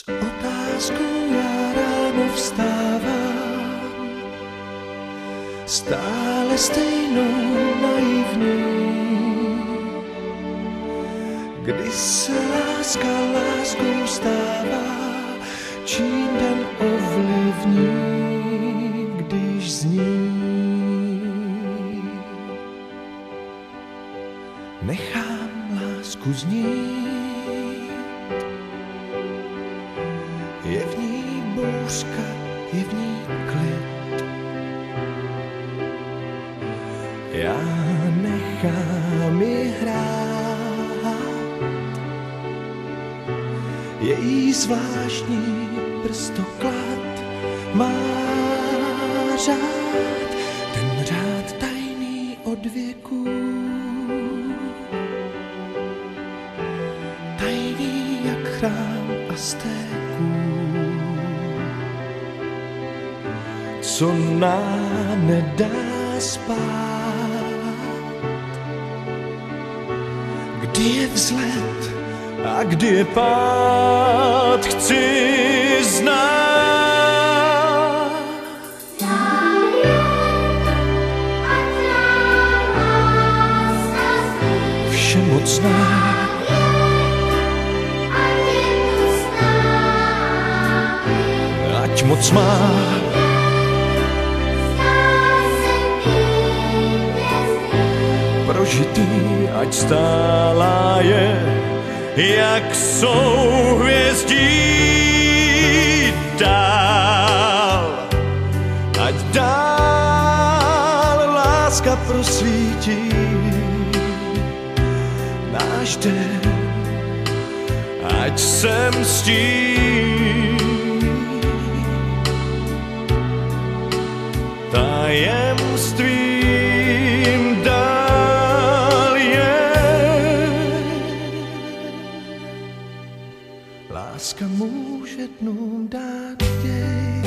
Otázkou já ráno vstávám, stále stejnou naivní. Kdy se láska láskou stává, čím den ovlivní, když zní. Nechám lásku znít, je v ní bouřka, je v ní klid. Já nechám ji hrát, její zvláštní prstoklad má řád, ten řád tajný od věků, tajný jak chrám Aztéků, co nám nedá spát. Kdy je vzlet a kdy je pád, chci znát. Všemocná, ať moc má, prožitý, ať stála je, jak souhvězdí dál. Ať dál láska prosvítí náš den, ať se mstí tajemstvím dál je. Láska může dnům dát děj,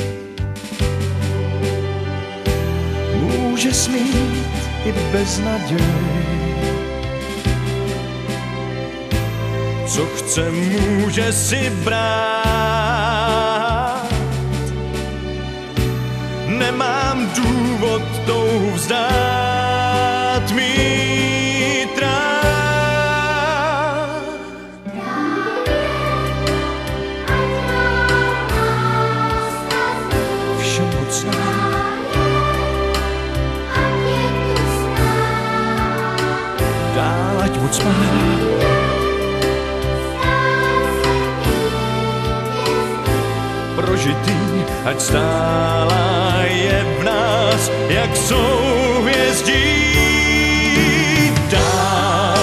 může smít i beznaděj. Co chce, může si brát. Nemám důvod touhu vzdát, mít rád. Všemocná, dál ať moc má, prožitý, ať stála je v nás, jak souhvězdí dál.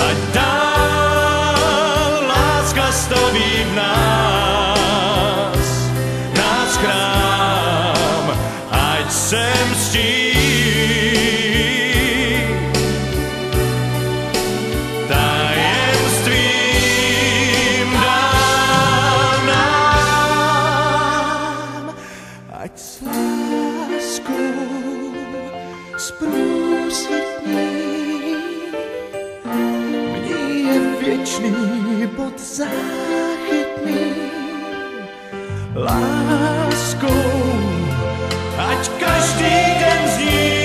Ať dál láska staví v nás, nás chrám, ať se mstí. Ať s láskou zprůsvitní, v ní je věčný bod záchytný. Láskou, ať každý den zní.